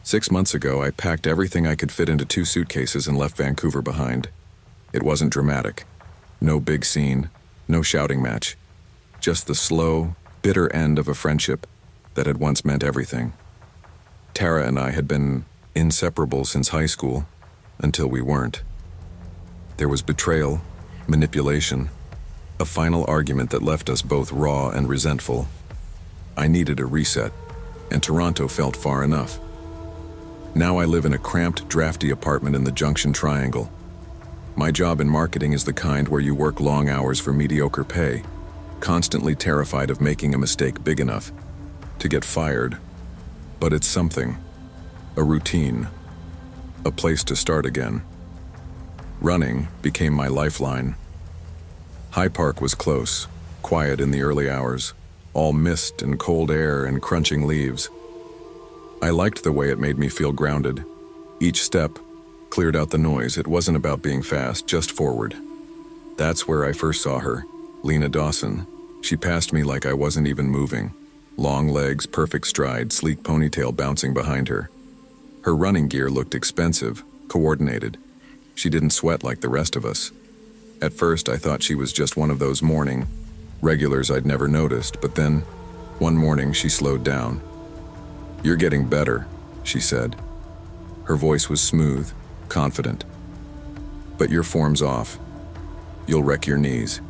6 months ago, I packed everything I could fit into 2 suitcases and left Vancouver behind. It wasn't dramatic. No big scene, no shouting match. Just the slow, bitter end of a friendship that had once meant everything. Tara and I had been inseparable since high school, until we weren't. There was betrayal, manipulation, a final argument that left us both raw and resentful. I needed a reset, and Toronto felt far enough. Now I live in a cramped, drafty apartment in the Junction Triangle. My job in marketing is the kind where you work long hours for mediocre pay, constantly terrified of making a mistake big enough to get fired. But it's something, a routine, a place to start again. Running became my lifeline. High Park was close, quiet in the early hours, all mist and cold air and crunching leaves. I liked the way it made me feel grounded. Each step cleared out the noise. It wasn't about being fast, just forward. That's where I first saw her, Lena Dawson. She passed me like I wasn't even moving. Long legs, perfect stride, sleek ponytail bouncing behind her. Her running gear looked expensive, coordinated. She didn't sweat like the rest of us. At first, I thought she was just one of those morning regulars I'd never noticed, but then, one morning, she slowed down. "You're getting better," she said. Her voice was smooth, confident. "But your form's off. You'll wreck your knees."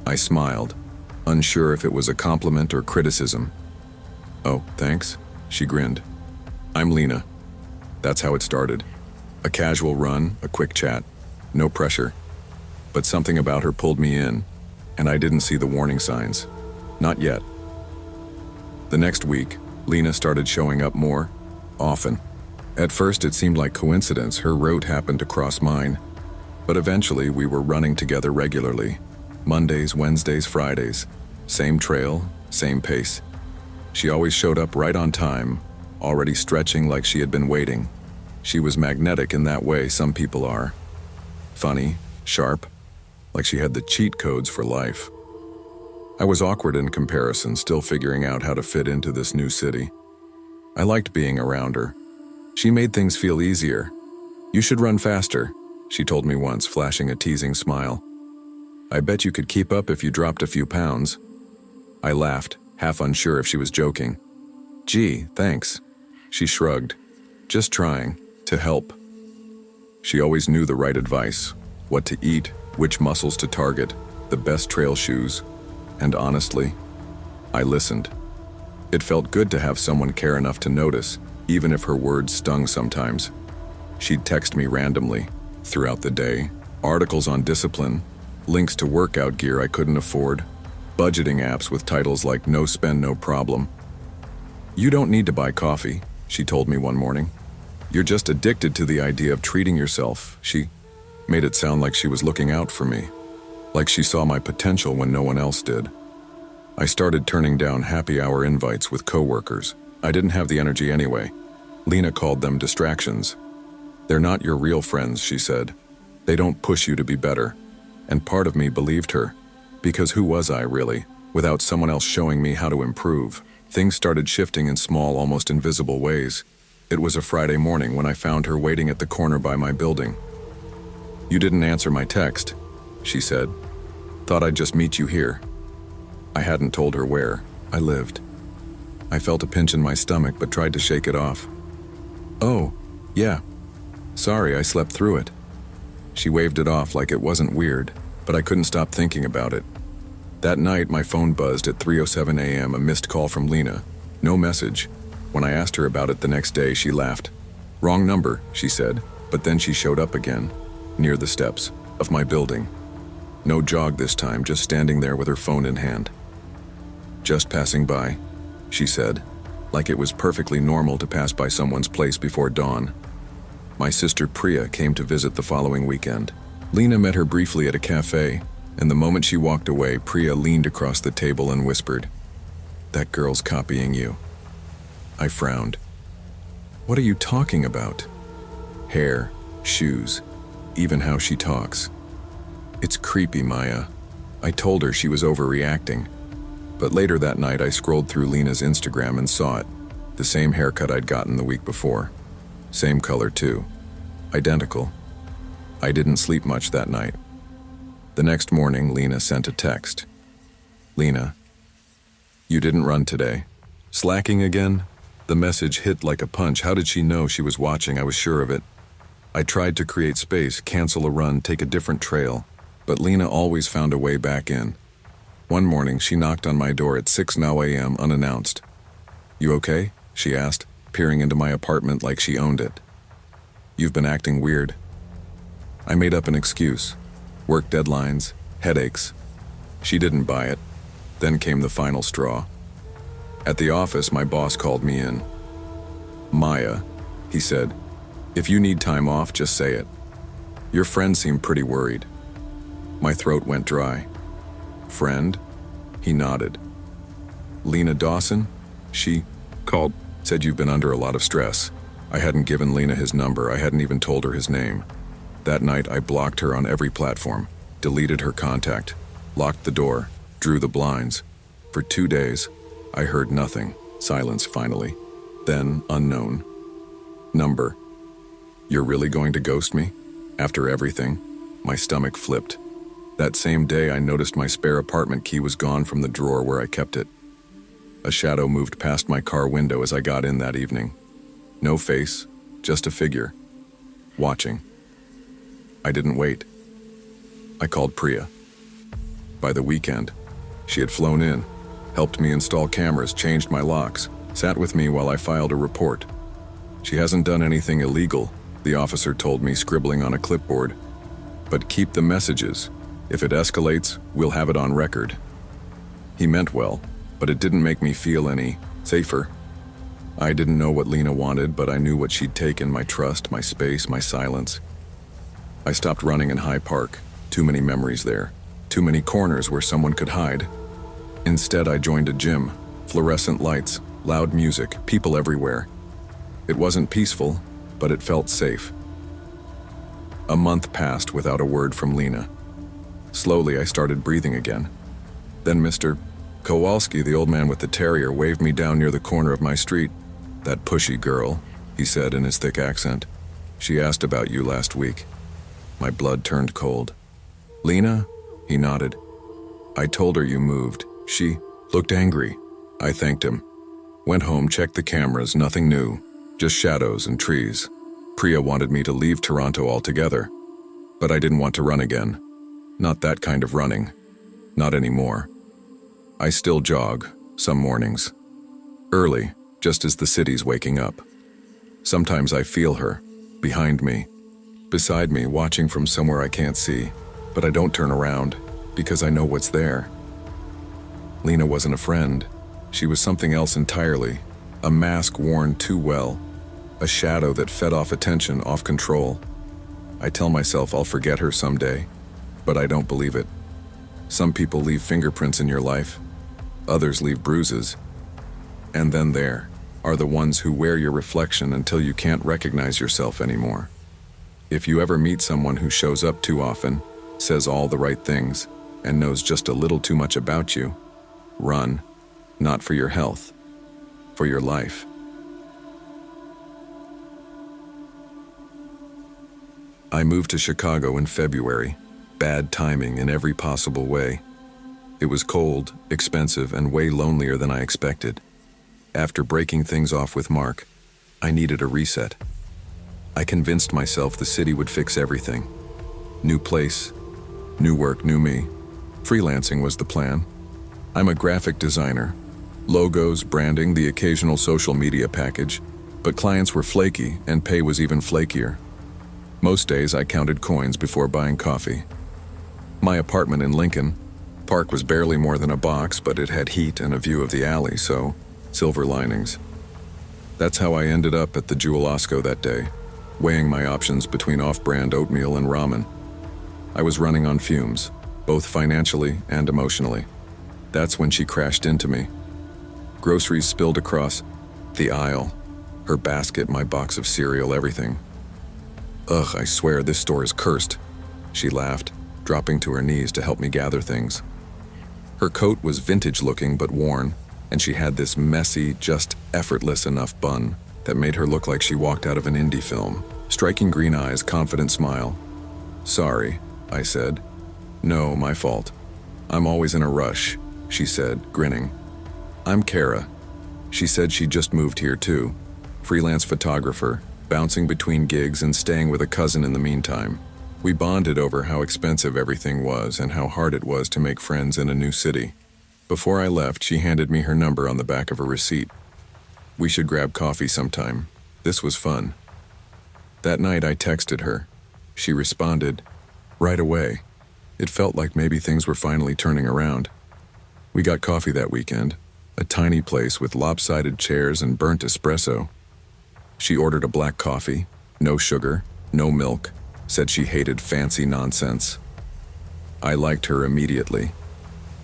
I smiled, unsure if it was a compliment or criticism. "Oh, thanks," she grinned. "I'm Lena." That's how it started. A casual run, a quick chat, no pressure. But something about her pulled me in, and I didn't see the warning signs. Not yet. The next week, Lena started showing up more, often. At first it seemed like coincidence, her route happened to cross mine. But eventually we were running together regularly. Mondays, Wednesdays, Fridays. Same trail, same pace. She always showed up right on time, already stretching like she had been waiting. She was magnetic in that way some people are. Funny, sharp, like she had the cheat codes for life. I was awkward in comparison, still figuring out how to fit into this new city. I liked being around her. She made things feel easier. "You should run faster," she told me once, flashing a teasing smile. "I bet you could keep up if you dropped a few pounds." I laughed, half unsure if she was joking. "Gee, thanks." She shrugged. "Just trying to help." She always knew the right advice, what to eat, which muscles to target, the best trail shoes. And honestly, I listened. It felt good to have someone care enough to notice, even if her words stung sometimes. She'd text me randomly, throughout the day, articles on discipline, links to workout gear I couldn't afford, budgeting apps with titles like "No Spend, No Problem." "You don't need to buy coffee," she told me one morning. "You're just addicted to the idea of treating yourself." She made it sound like she was looking out for me, like she saw my potential when no one else did. I started turning down happy hour invites with coworkers. I didn't have the energy anyway. Lena called them distractions. "They're not your real friends," she said. "They don't push you to be better." And part of me believed her, because who was I really, without someone else showing me how to improve? Things started shifting in small, almost invisible ways. It was a Friday morning when I found her waiting at the corner by my building. "You didn't answer my text," she said. "Thought I'd just meet you here." I hadn't told her where I lived. I felt a pinch in my stomach but tried to shake it off. "Oh, yeah. Sorry, I slept through it." She waved it off like it wasn't weird, but I couldn't stop thinking about it. That night, my phone buzzed at 3:07 a.m., a missed call from Lena. No message. When I asked her about it the next day, she laughed. "Wrong number," she said, but then she showed up again, near the steps of my building. No jog this time, just standing there with her phone in hand. "Just passing by," she said, like it was perfectly normal to pass by someone's place before dawn. My sister Priya came to visit the following weekend. Lena met her briefly at a cafe, and the moment she walked away, Priya leaned across the table and whispered, "That girl's copying you." I frowned. "What are you talking about?" "Hair, shoes, even how she talks." "It's creepy, Maya." I told her she was overreacting. But later that night I scrolled through Lena's Instagram and saw it. The same haircut I'd gotten the week before. Same color too. Identical. I didn't sleep much that night. The next morning, Lena sent a text. "Lena, you didn't run today. Slacking again?" The message hit like a punch. How did she know she was watching? I was sure of it. I tried to create space, cancel a run, take a different trail, but Lena always found a way back in. One morning, she knocked on my door at 6 a.m. unannounced. "You okay?" she asked, peering into my apartment like she owned it. "You've been acting weird." I made up an excuse. Work deadlines, headaches. She didn't buy it. Then came the final straw. At the office, my boss called me in. "Maya," he said, "if you need time off, just say it. Your friend seemed pretty worried." My throat went dry. "Friend?" He nodded. "Lena Dawson? She called, said you've been under a lot of stress." I hadn't given Lena his number. I hadn't even told her his name. That night, I blocked her on every platform, deleted her contact, locked the door, drew the blinds. For 2 days, I heard nothing. Silence, finally. Then, unknown. Number. "You're really going to ghost me? After everything?" My stomach flipped. That same day, I noticed my spare apartment key was gone from the drawer where I kept it. A shadow moved past my car window as I got in that evening. No face, just a figure. Watching. I didn't wait. I called Priya. By the weekend, she had flown in, helped me install cameras, changed my locks, sat with me while I filed a report. She hasn't done anything illegal, the officer told me, scribbling on a clipboard. But keep the messages. If it escalates, we'll have it on record. He meant well, but it didn't make me feel any safer. I didn't know what Lena wanted, but I knew what she'd taken: my trust, my space, my silence. I stopped running in High Park. Too many memories there. Too many corners where someone could hide. Instead, I joined a gym. Fluorescent lights, loud music, people everywhere. It wasn't peaceful, but it felt safe. A month passed without a word from Lena. Slowly, I started breathing again. Then Mr. Kowalski, the old man with the terrier, waved me down near the corner of my street. "That pushy girl," he said in his thick accent. "She asked about you last week." My blood turned cold. "Lena?" He nodded. "I told her you moved. She looked angry." I thanked him. Went home, checked the cameras, nothing new. Just shadows and trees. Priya wanted me to leave Toronto altogether. But I didn't want to run again. Not that kind of running. Not anymore. I still jog, some mornings. Early, just as the city's waking up. Sometimes I feel her, behind me, beside me, watching from somewhere I can't see. But I don't turn around, because I know what's there. Lena wasn't a friend. She was something else entirely. A mask worn too well. A shadow that fed off attention, off control. I tell myself I'll forget her someday, but I don't believe it. Some people leave fingerprints in your life. Others leave bruises. And then there are the ones who wear your reflection until you can't recognize yourself anymore. If you ever meet someone who shows up too often, says all the right things, and knows just a little too much about you, run. Not for your health, for your life. I moved to Chicago in February. Bad timing in every possible way. It was cold, expensive, and way lonelier than I expected. After breaking things off with Mark, I needed a reset. I convinced myself the city would fix everything. New place, new work, new me. Freelancing was the plan. I'm a graphic designer. Logos, branding, the occasional social media package. But clients were flaky, and pay was even flakier. Most days I counted coins before buying coffee. My apartment in Lincoln Park was barely more than a box, but it had heat and a view of the alley, so silver linings. That's how I ended up at the Jewel Osco that day, weighing my options between off-brand oatmeal and ramen. I was running on fumes, both financially and emotionally. That's when she crashed into me. Groceries spilled across the aisle. Her basket, my box of cereal, everything. "Ugh, I swear this store is cursed," she laughed, dropping to her knees to help me gather things. Her coat was vintage-looking but worn, and she had this messy, just effortless enough bun that made her look like she walked out of an indie film. Striking green eyes, confident smile. "Sorry," I said. "No, my fault. I'm always in a rush," she said, grinning. "I'm Kara." She said she just moved here too. Freelance photographer, bouncing between gigs and staying with a cousin in the meantime. We bonded over how expensive everything was and how hard it was to make friends in a new city. Before I left, she handed me her number on the back of a receipt. "We should grab coffee sometime. This was fun." That night I texted her. She responded right away. It felt like maybe things were finally turning around. We got coffee that weekend, a tiny place with lopsided chairs and burnt espresso. She ordered a black coffee, no sugar, no milk, said she hated fancy nonsense. I liked her immediately.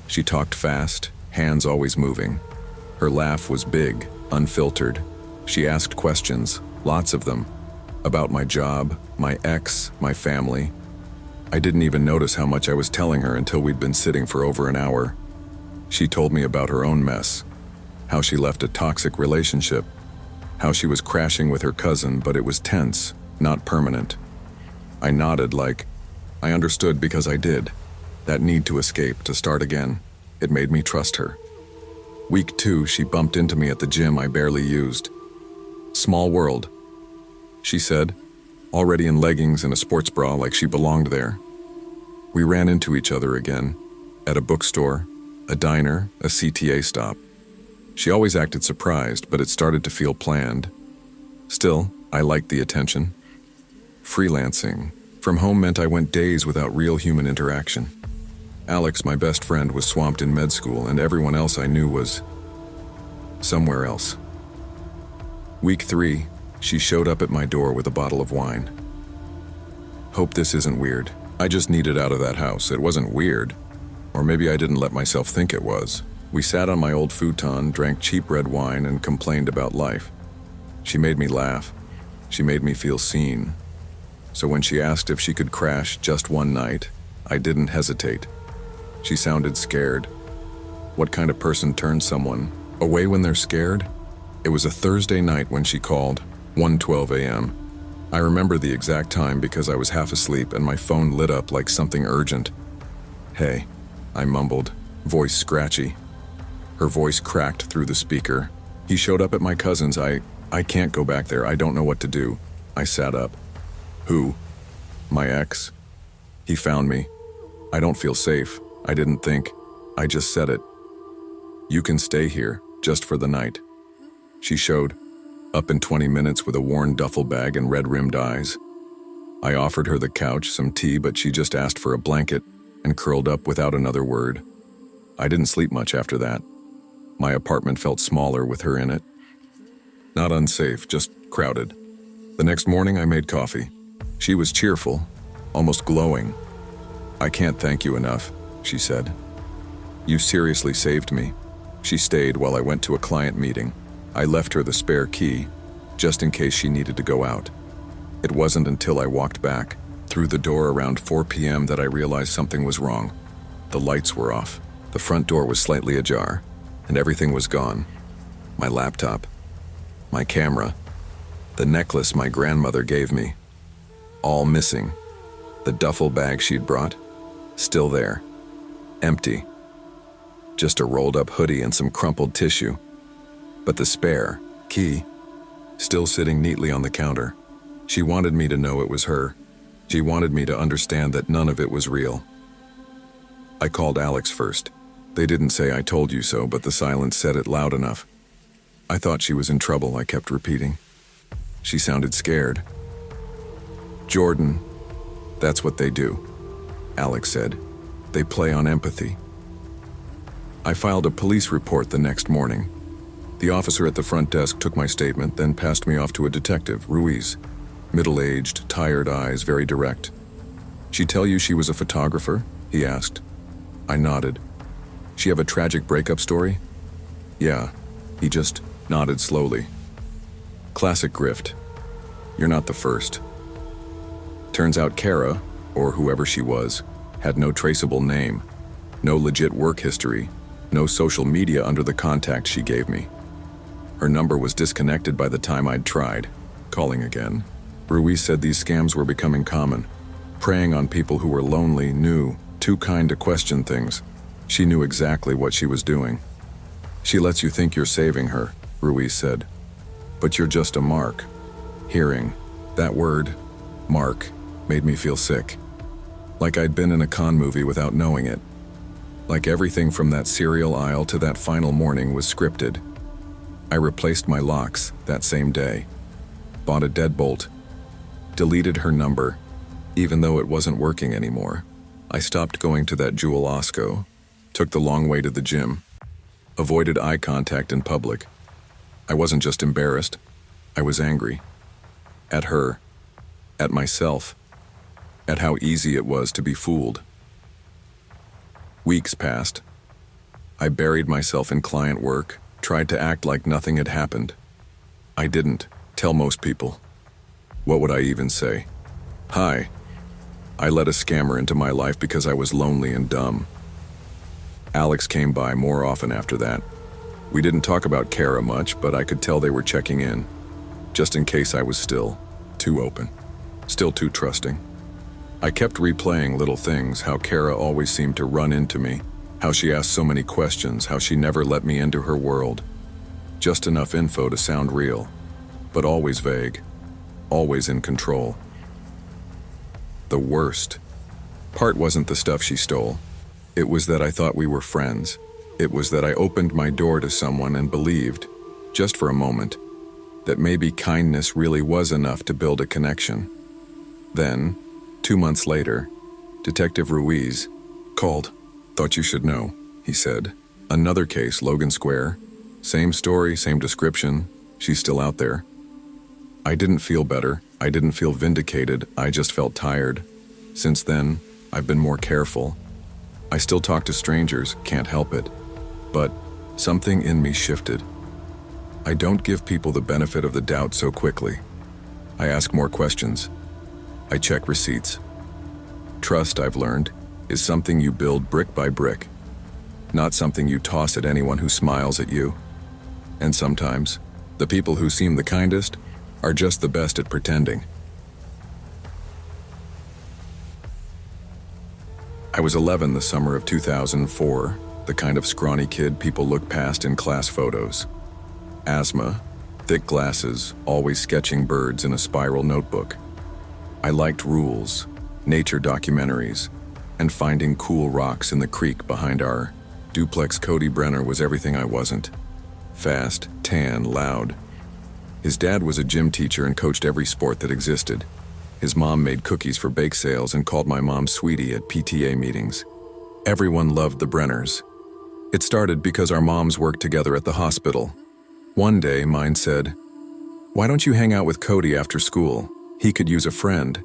She talked fast, hands always moving. Her laugh was big, unfiltered. She asked questions, lots of them, about my job, my ex, my family. I didn't even notice how much I was telling her until we'd been sitting for over an hour. She told me about her own mess, how she left a toxic relationship, how she was crashing with her cousin, but it was tense, not permanent. I nodded like, I understood because I did. That need to escape, to start again. It made me trust her. Week 2, she bumped into me at the gym I barely used. "Small world," she said, already in leggings and a sports bra like she belonged there. We ran into each other again, at a bookstore, a diner, a CTA stop. She always acted surprised, but it started to feel planned. Still, I liked the attention. Freelancing from home meant I went days without real human interaction. Alex, my best friend, was swamped in med school, and everyone else I knew was somewhere else. Week 3, she showed up at my door with a bottle of wine. "Hope this isn't weird. I just needed out of that house. It wasn't weird. Or maybe I didn't let myself think it was." We sat on my old futon, drank cheap red wine, and complained about life. She made me laugh. She made me feel seen. So when she asked if she could crash just one night, I didn't hesitate. She sounded scared. What kind of person turns someone away when they're scared? It was a Thursday night when she called, 1:12 a.m. I remember the exact time because I was half asleep and my phone lit up like something urgent. "Hey," I mumbled, voice scratchy. Her voice cracked through the speaker. "He showed up at my cousin's. I can't go back there. I don't know what to do." I sat up. "Who?" "My ex. He found me. I don't feel safe." I didn't think. I just said it. "You can stay here, just for the night." She showed up in 20 minutes with a worn duffel bag and red-rimmed eyes. I offered her the couch, some tea, but she just asked for a blanket and curled up without another word. I didn't sleep much after that. My apartment felt smaller with her in it. Not unsafe, just crowded. The next morning I made coffee. She was cheerful, almost glowing. "I can't thank you enough," she said. "You seriously saved me." She stayed while I went to a client meeting. I left her the spare key, just in case she needed to go out. It wasn't until I walked back, through the door around 4 p.m. that I realized something was wrong. The lights were off. The front door was slightly ajar, and everything was gone. My laptop, my camera, the necklace my grandmother gave me, all missing. The duffel bag she'd brought, still there, empty. Just a rolled-up hoodie and some crumpled tissue. But the spare key, still sitting neatly on the counter. She wanted me to know it was her. She wanted me to understand that none of it was real. I called Alex first. They didn't say "I told you so," but the silence said it loud enough. I thought she was in trouble, I kept repeating. She sounded scared. "Jordan, that's what they do," Alex said. "They play on empathy." I filed a police report the next morning. The officer at the front desk took my statement, then passed me off to a detective, Ruiz. Middle-aged, tired eyes, very direct. "She tell you she was a photographer?" he asked. I nodded. "She have a tragic breakup story?" "Yeah." He just nodded slowly. "Classic grift. You're not the first." Turns out Kara, or whoever she was, had no traceable name, no legit work history, No social media under the contact she gave me. Her number was disconnected by the time I'd tried. Calling again. Ruiz said these scams were becoming common, preying on people who were lonely, new, too kind to question things. She knew exactly what she was doing. She lets you think you're saving her, Ruiz said. But you're just a mark. Hearing that word, mark, made me feel sick. Like I'd been in a con movie without knowing it. Like everything from that cereal aisle to that final morning was scripted. I replaced my locks that same day. Bought a deadbolt. Deleted her number, even though it wasn't working anymore. I stopped going to that Jewel Osco. Took the long way to the gym. Avoided eye contact in public. I wasn't just embarrassed. I was angry. At her. At myself. At how easy it was to be fooled. Weeks passed. I buried myself in client work, tried to act like nothing had happened. I didn't tell most people. What would I even say? Hi. I let a scammer into my life because I was lonely and dumb. Alex came by more often after that. We didn't talk about Kara much, but I could tell they were checking in, just in case I was still too open, still too trusting. I kept replaying little things, how Kara always seemed to run into me, how she asked so many questions, how she never let me into her world. Just enough info to sound real, but always vague, always in control. The worst part wasn't the stuff she stole. It was that I thought we were friends. It was that I opened my door to someone and believed, just for a moment, that maybe kindness really was enough to build a connection. Then, 2 months later, Detective Ruiz called. Thought you should know, he said. Another case, Logan Square. Same story, same description. She's still out there. I didn't feel better. I didn't feel vindicated. I just felt tired. Since then, I've been more careful. I still talk to strangers, can't help it. But something in me shifted. I don't give people the benefit of the doubt so quickly. I ask more questions. I check receipts. Trust, I've learned, is something you build brick by brick, not something you toss at anyone who smiles at you. And sometimes, the people who seem the kindest are just the best at pretending. I was 11 the summer of 2004, the kind of scrawny kid people look past in class photos. Asthma, thick glasses, always sketching birds in a spiral notebook. I liked rules, nature documentaries, and finding cool rocks in the creek behind our duplex. Cody Brenner was everything I wasn't. Fast, tan, loud. His dad was a gym teacher and coached every sport that existed. His mom made cookies for bake sales and called my mom sweetie at PTA meetings. Everyone loved the Brenners. It started because our moms worked together at the hospital. One day, mine said, "Why don't you hang out with Cody after school? He could use a friend."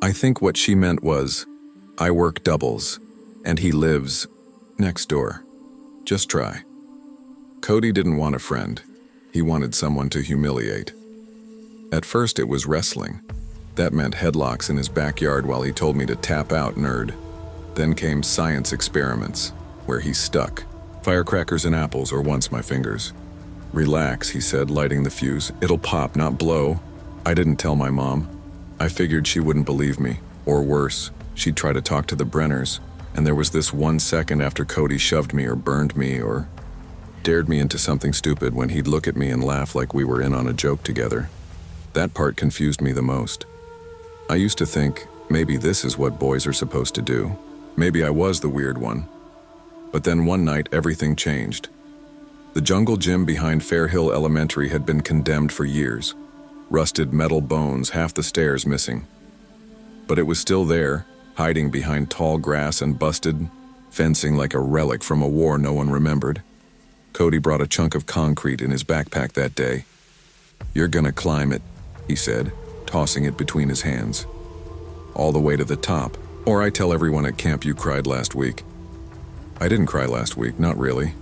I think what she meant was, I work doubles, and he lives next door. Just try. Cody didn't want a friend. He wanted someone to humiliate. At first it was wrestling. That meant headlocks in his backyard while he told me to tap out, nerd. Then came science experiments, where he stuck. Firecrackers and apples, or once my fingers. Relax, he said, lighting the fuse. It'll pop, not blow. I didn't tell my mom. I figured she wouldn't believe me, or worse, she'd try to talk to the Brenners, and there was this 1 second after Cody shoved me or burned me or dared me into something stupid when he'd look at me and laugh like we were in on a joke together. That part confused me the most. I used to think, maybe this is what boys are supposed to do. Maybe I was the weird one. But then one night, everything changed. The jungle gym behind Fairhill Elementary had been condemned for years. Rusted metal bones, half the stairs missing. But it was still there, hiding behind tall grass and busted fencing like a relic from a war no one remembered. Cody brought a chunk of concrete in his backpack that day. "You're gonna climb it," he said, tossing it between his hands. "All the way to the top, or I tell everyone at camp you cried last week." I didn't cry last week, not really.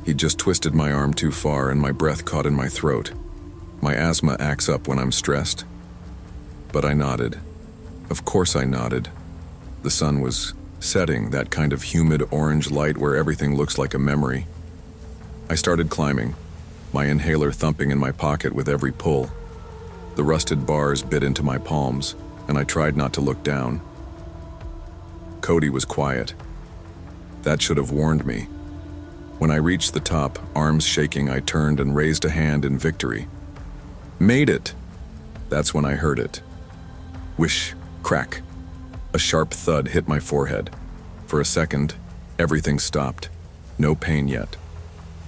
He just twisted my arm too far and my breath caught in my throat. My asthma acts up when I'm stressed. But I nodded. Of course I nodded. The sun was setting, that kind of humid orange light where everything looks like a memory. I started climbing, my inhaler thumping in my pocket with every pull. The rusted bars bit into my palms, and I tried not to look down. Cody was quiet. That should have warned me. When I reached the top, arms shaking, I turned and raised a hand in victory. Made it! That's when I heard it. Whish, crack. A sharp thud hit my forehead. For a second, everything stopped. No pain yet.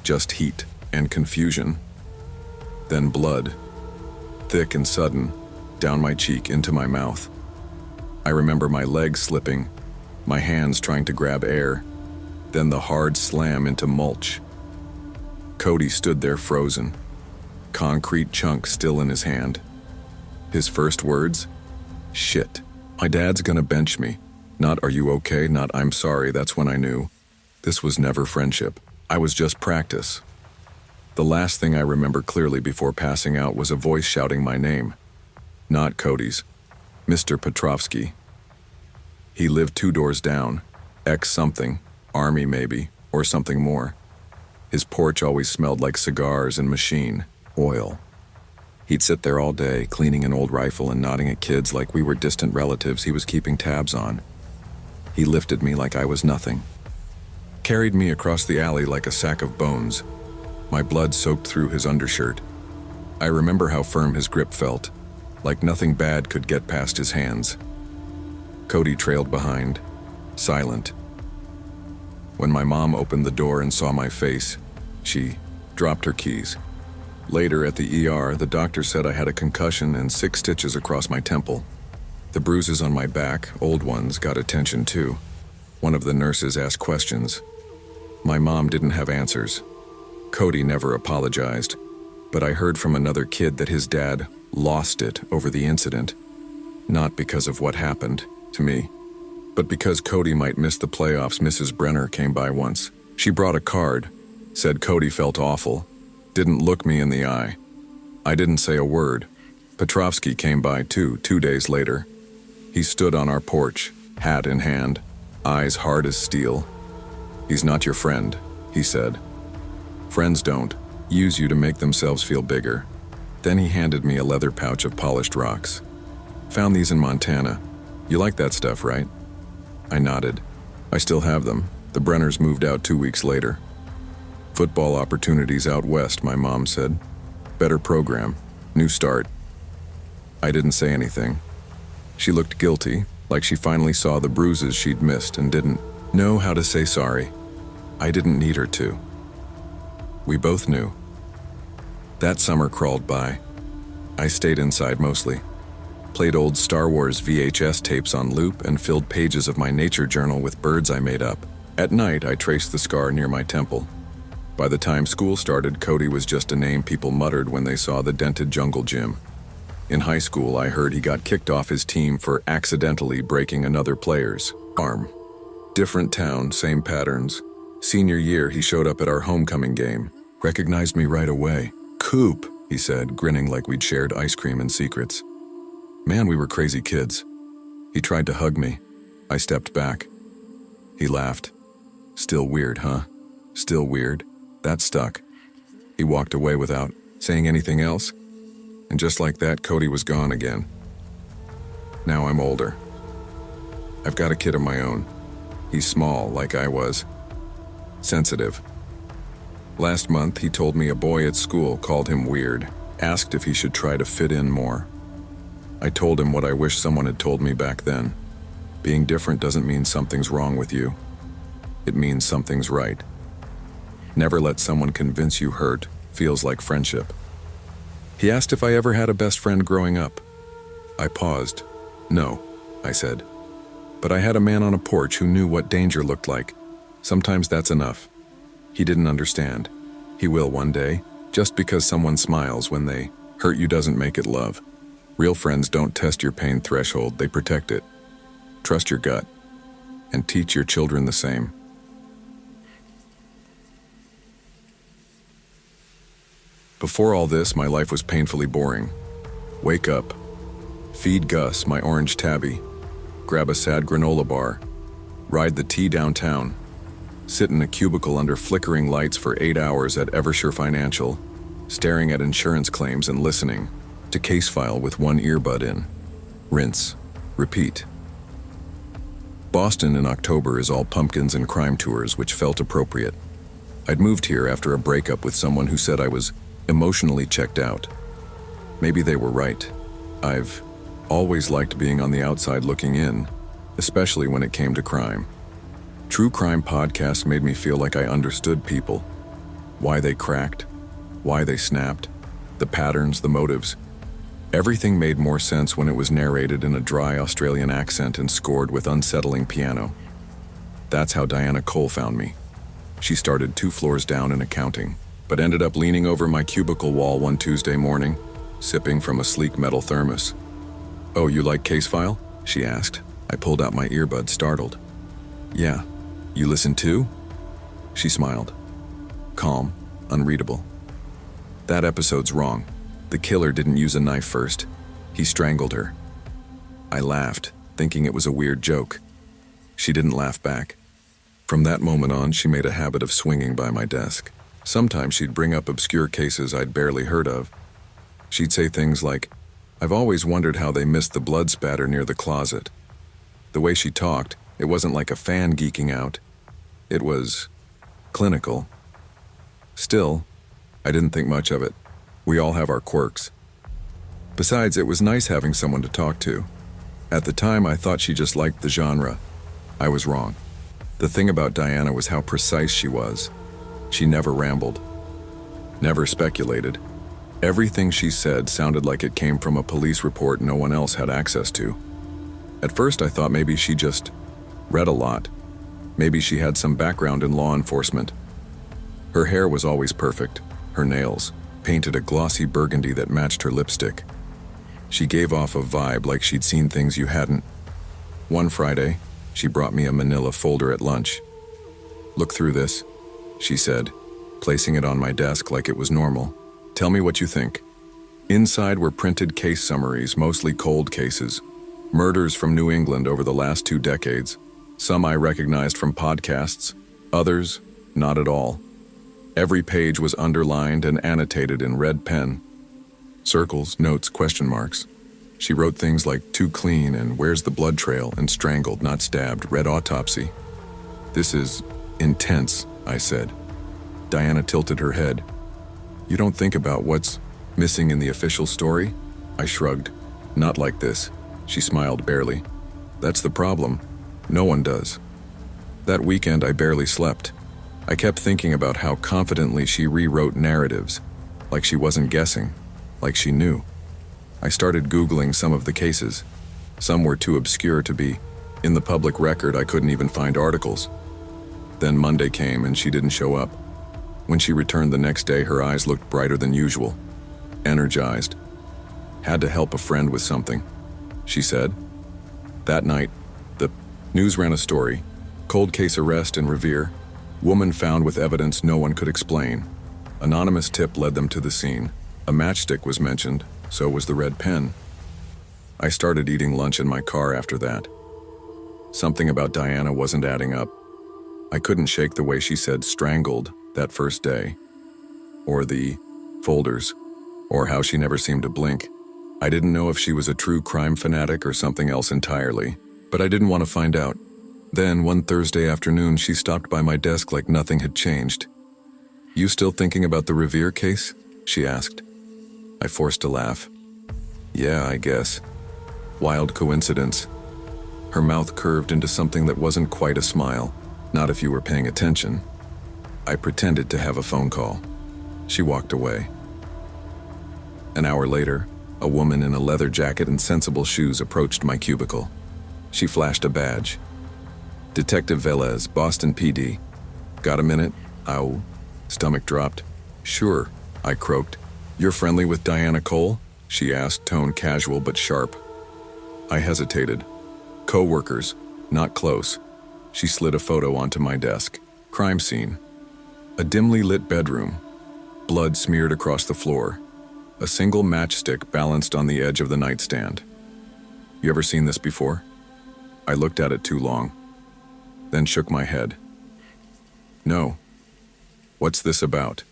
Just heat and confusion. Then blood. Thick and sudden, down my cheek into my mouth. I remember my legs slipping, my hands trying to grab air, then the hard slam into mulch. Cody stood there frozen, concrete chunk still in his hand. His first words? Shit. My dad's gonna bench me. Not "are you okay?" Not "I'm sorry." That's when I knew. This was never friendship. I was just practice. The last thing I remember clearly before passing out was a voice shouting my name. Not Cody's. Mr. Petrovsky. He lived 2 doors down. X something, Army maybe, or something more. His porch always smelled like cigars and machine, oil. He'd sit there all day, cleaning an old rifle and nodding at kids like we were distant relatives he was keeping tabs on. He lifted me like I was nothing. Carried me across the alley like a sack of bones. My blood soaked through his undershirt. I remember how firm his grip felt, like nothing bad could get past his hands. Cody trailed behind, silent. When my mom opened the door and saw my face, she dropped her keys. Later at the ER, the doctor said I had a concussion and 6 stitches across my temple. The bruises on my back, old ones, got attention too. One of the nurses asked questions. My mom didn't have answers. Cody never apologized, but I heard from another kid that his dad lost it over the incident. Not because of what happened to me, but because Cody might miss the playoffs. Mrs. Brenner came by once. She brought a card, said Cody felt awful, didn't look me in the eye. I didn't say a word. Petrovsky came by too, 2 days later. He stood on our porch, hat in hand, eyes hard as steel. He's not your friend, he said. Friends don't use you to make themselves feel bigger. Then he handed me a leather pouch of polished rocks. Found these in Montana. You like that stuff, right? I nodded. I still have them. The Brenners moved out 2 weeks later. Football opportunities out west, my mom said. Better program. New start. I didn't say anything. She looked guilty, like she finally saw the bruises she'd missed and didn't know how to say sorry. I didn't need her to. We both knew. That summer crawled by. I stayed inside mostly. Played old Star Wars VHS tapes on loop and filled pages of my nature journal with birds I made up. At night, I traced the scar near my temple. By the time school started, Cody was just a name people muttered when they saw the dented jungle gym. In high school, I heard he got kicked off his team for accidentally breaking another player's arm. Different town, same patterns. Senior year, he showed up at our homecoming game. Recognized me right away. "Coop," he said, grinning like we'd shared ice cream and secrets. Man, we were crazy kids. He tried to hug me. I stepped back. He laughed. Still weird, huh? Still weird. That stuck. He walked away without saying anything else. And just like that, Cody was gone again. Now I'm older. I've got a kid of my own. He's small, like I was. Sensitive. Last month, he told me a boy at school called him weird, asked if he should try to fit in more. I told him what I wish someone had told me back then. Being different doesn't mean something's wrong with you. It means something's right. Never let someone convince you hurt feels like friendship. He asked if I ever had a best friend growing up. I paused. No, I said. But I had a man on a porch who knew what danger looked like. Sometimes that's enough. He didn't understand. He will one day. Just because someone smiles when they hurt you doesn't make it love. Real friends don't test your pain threshold, they protect it. Trust your gut. And teach your children the same. Before all this, my life was painfully boring. Wake up. Feed Gus, my orange tabby. Grab a sad granola bar. ride the T downtown, sit in a cubicle under flickering lights for 8 hours at Evershire Financial, staring at insurance claims and listening to case file with one earbud in. Rinse. Repeat. Boston in October is all pumpkins and crime tours, which felt appropriate. I'd moved here after a breakup with someone who said I was emotionally checked out. Maybe they were right. I've always liked being on the outside looking in, especially when it came to crime. True crime podcasts made me feel like I understood people. Why they cracked, why they snapped, the patterns, the motives. Everything made more sense when it was narrated in a dry Australian accent and scored with unsettling piano. That's how Diana Cole found me. She started 2 floors down in accounting, but ended up leaning over my cubicle wall one Tuesday morning, sipping from a sleek metal thermos. "Oh, you like case file?" she asked. I pulled out my earbud, startled. "Yeah. You listen too?" She smiled. Calm, unreadable. "That episode's wrong. The killer didn't use a knife first. He strangled her." I laughed, thinking it was a weird joke. She didn't laugh back. From that moment on, she made a habit of swinging by my desk. Sometimes she'd bring up obscure cases I'd barely heard of. She'd say things like, "I've always wondered how they missed the blood spatter near the closet." The way she talked, it wasn't like a fan geeking out. It was clinical. Still, I didn't think much of it. We all have our quirks. Besides, it was nice having someone to talk to. At the time, I thought she just liked the genre. I was wrong. The thing about Diana was how precise she was. She never rambled, never speculated. Everything she said sounded like it came from a police report no one else had access to. At first, I thought maybe she just read a lot. Maybe she had some background in law enforcement. Her hair was always perfect. Her nails, painted a glossy burgundy that matched her lipstick. She gave off a vibe like she'd seen things you hadn't. One Friday, she brought me a manila folder at lunch. "Look through this," she said, placing it on my desk like it was normal. "Tell me what you think." Inside were printed case summaries, mostly cold cases. Murders from New England over the last 2 decades. Some I recognized from podcasts, others, not at all. Every page was underlined and annotated in red pen. Circles, notes, question marks. She wrote things like "too clean" and "where's the blood trail" and "strangled, not stabbed, red autopsy." "This is intense," I said. Diana tilted her head. "You don't think about what's missing in the official story?" I shrugged. "Not like this." She smiled barely. "That's the problem. No one does." That weekend I barely slept. I kept thinking about how confidently she rewrote narratives, like she wasn't guessing, like she knew. I started Googling some of the cases. Some were too obscure to be in the public record. I couldn't even find articles. Then Monday came and she didn't show up. When she returned the next day, her eyes looked brighter than usual. Energized. "Had to help a friend with something," she said. That night, the news ran a story. Cold case arrest in Revere. Woman found with evidence no one could explain. Anonymous tip led them to the scene. A matchstick was mentioned, so was the red pen. I started eating lunch in my car after that. Something about Diana wasn't adding up. I couldn't shake the way she said "strangled" that first day. Or the folders. Or how she never seemed to blink. I didn't know if she was a true crime fanatic or something else entirely, but I didn't want to find out. Then, one Thursday afternoon, she stopped by my desk like nothing had changed. "You still thinking about the Revere case?" she asked. I forced a laugh. "Yeah, I guess. Wild coincidence." Her mouth curved into something that wasn't quite a smile, not if you were paying attention. I pretended to have a phone call. She walked away. An hour later, a woman in a leather jacket and sensible shoes approached my cubicle. She flashed a badge. "Detective Velez, Boston PD. Got a minute?" Ow. Stomach dropped. "Sure," I croaked. "You're friendly with Diana Cole?" she asked, tone casual but sharp. I hesitated. "Co-workers, not close." She slid a photo onto my desk. Crime scene. A dimly lit bedroom. Blood smeared across the floor. A single matchstick balanced on the edge of the nightstand. "You ever seen this before?" I looked at it too long. then shook my head. No. What's this about?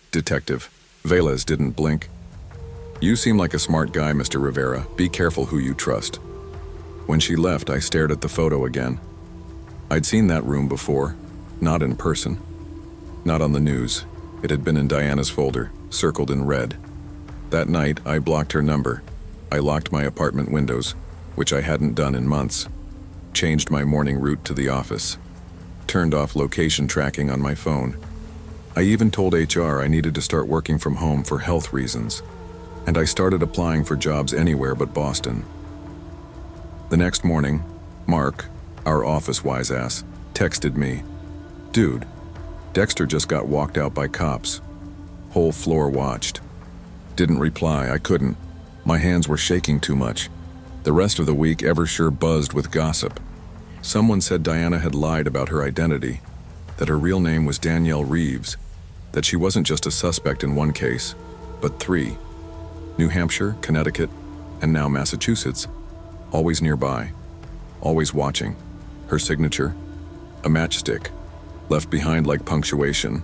Detective. Velez didn't blink. You seem like a smart guy, Mr. Rivera. Be careful who you trust. When she left, I stared at the photo again. I'd seen that room before, not in person. Not on the news. It had been in Diana's folder, circled in red. That night, I blocked her number. I locked my apartment windows, which I hadn't done in months. Changed my morning route to the office. Turned off location tracking on my phone. I even told HR I needed to start working from home for health reasons. And I started applying for jobs anywhere but Boston. The next morning, Mark, our office wise-ass, texted me, "Dude, Dexter just got walked out by cops. Whole floor watched." Didn't reply, I couldn't. My hands were shaking too much. The rest of the week ever sure buzzed with gossip. Someone said Diana had lied about her identity, that her real name was Danielle Reeves, that she wasn't just a suspect in one case, but 3. New Hampshire, Connecticut, and now Massachusetts. Always nearby, always watching. Her signature? A matchstick, left behind like punctuation.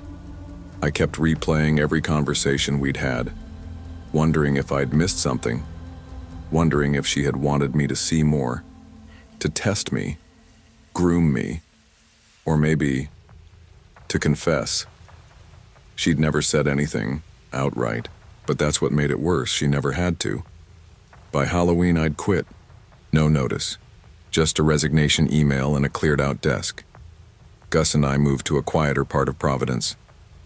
I kept replaying every conversation we'd had, wondering if I'd missed something, wondering if she had wanted me to see more, to test me, groom me, or maybe to confess. She'd never said anything outright, but that's what made it worse. She never had to. By Halloween, I'd quit. No notice. Just a resignation email and a cleared-out desk. Gus and I moved to a quieter part of Providence.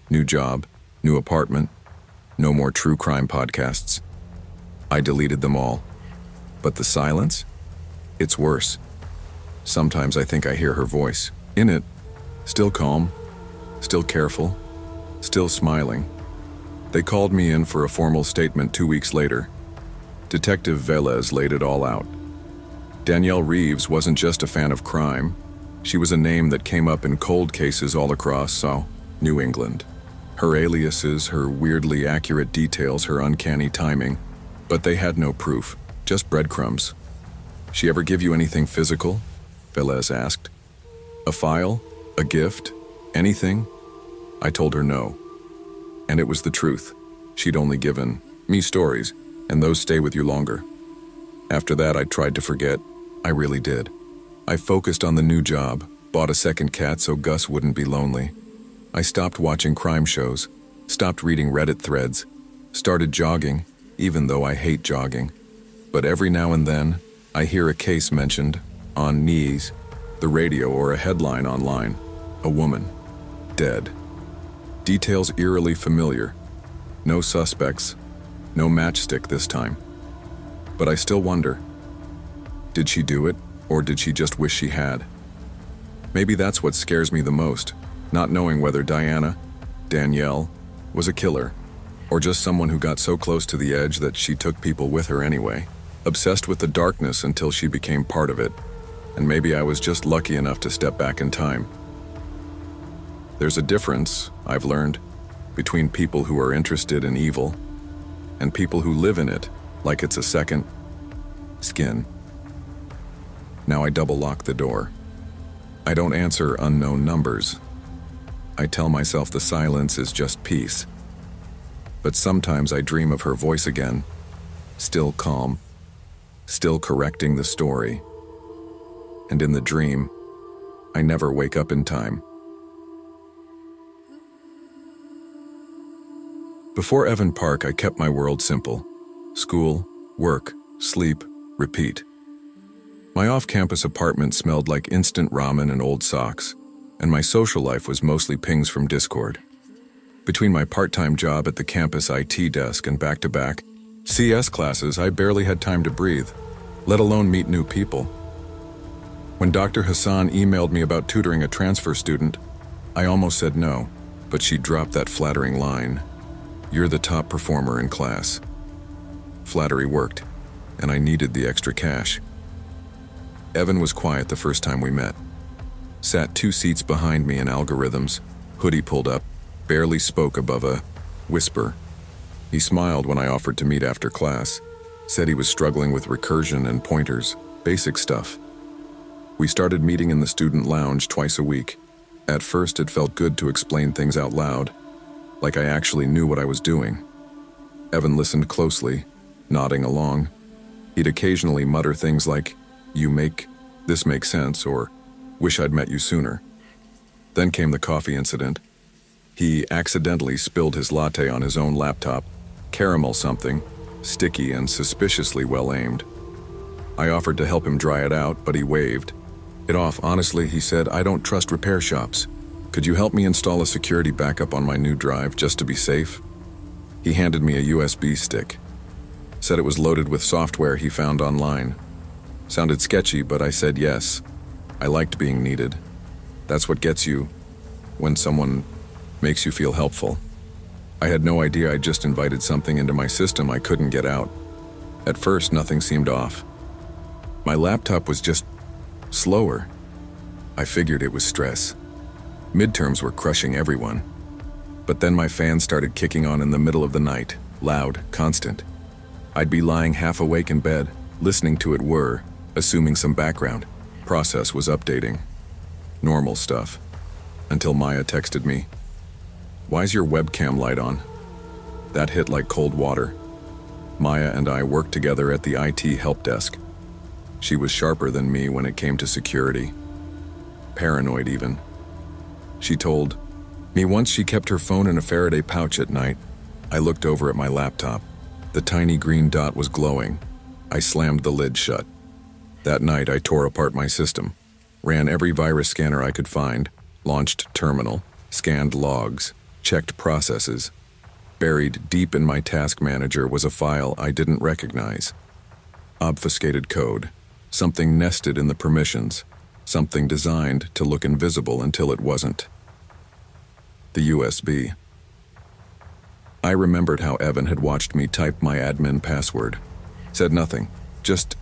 New job, new apartment, no more true crime podcasts. I deleted them all. But the silence? It's worse. Sometimes I think I hear her voice. In it, still calm, still careful, still smiling. They called me in for a formal statement 2 weeks later. Detective Velez laid it all out. Danielle Reeves wasn't just a fan of crime. She was a name that came up in cold cases all across New England. Her aliases, her weirdly accurate details, her uncanny timing. But they had no proof, just breadcrumbs. "She ever give you anything physical?" Velez asked. "A file? A gift? Anything?" I told her no. And it was the truth. She'd only given me stories, and those stay with you longer. After that, I tried to forget. I really did. I focused on the new job, bought a second cat so Gus wouldn't be lonely. I stopped watching crime shows, stopped reading Reddit threads, started jogging, even though I hate jogging. But every now and then, I hear a case mentioned, on knees, the radio or a headline online. A woman, dead. Details eerily familiar. No suspects, no matchstick this time. But I still wonder, did she do it, or did she just wish she had? Maybe that's what scares me the most, not knowing whether Danielle, was a killer, or just someone who got so close to the edge that she took people with her anyway, obsessed with the darkness until she became part of it, and maybe I was just lucky enough to step back in time. There's a difference, I've learned, between people who are interested in evil and people who live in it like it's a second skin. Now I double lock the door. I don't answer unknown numbers. I tell myself the silence is just peace. But sometimes I dream of her voice again, still calm, still correcting the story. And in the dream, I never wake up in time. Before Evan Park, I kept my world simple. School, work, sleep, repeat. My off-campus apartment smelled like instant ramen and old socks, and my social life was mostly pings from Discord. Between my part-time job at the campus IT desk and back-to-back CS classes, I barely had time to breathe, let alone meet new people. When Dr. Hassan emailed me about tutoring a transfer student, I almost said no, but she dropped that flattering line, "You're the top performer in class." Flattery worked, and I needed the extra cash. Evan was quiet the first time we met. Sat 2 seats behind me in algorithms, hoodie pulled up, barely spoke above a whisper. He smiled when I offered to meet after class, said he was struggling with recursion and pointers, basic stuff. We started meeting in the student lounge twice a week. At first, it felt good to explain things out loud, like I actually knew what I was doing. Evan listened closely, nodding along. He'd occasionally mutter things like, this makes sense, or wish I'd met you sooner. Then came the coffee incident. He accidentally spilled his latte on his own laptop, caramel something, sticky and suspiciously well-aimed. I offered to help him dry it out, but he waved it off. Honestly, he said, I don't trust repair shops. Could you help me install a security backup on my new drive just to be safe? He handed me a USB stick. Said it was loaded with software he found online. Sounded sketchy, but I said yes. I liked being needed. That's what gets you when someone makes you feel helpful. I had no idea I'd just invited something into my system I couldn't get out. At first, nothing seemed off. My laptop was just slower. I figured it was stress. Midterms were crushing everyone. But then my fan started kicking on in the middle of the night, loud, constant. I'd be lying half awake in bed, listening to it whir, assuming some background process was updating. Normal stuff. Until Maya texted me, "Why's your webcam light on?" That hit like cold water. Maya and I worked together at the IT help desk. She was sharper than me when it came to security. Paranoid even. She told me once she kept her phone in a Faraday pouch at night. I looked over at my laptop. The tiny green dot was glowing. I slammed the lid shut. That night I tore apart my system, ran every virus scanner I could find, launched terminal, scanned logs, checked processes. Buried deep in my task manager was a file I didn't recognize. Obfuscated code, something nested in the permissions, something designed to look invisible until it wasn't. The USB. I remembered how Evan had watched me type my admin password. Said nothing, just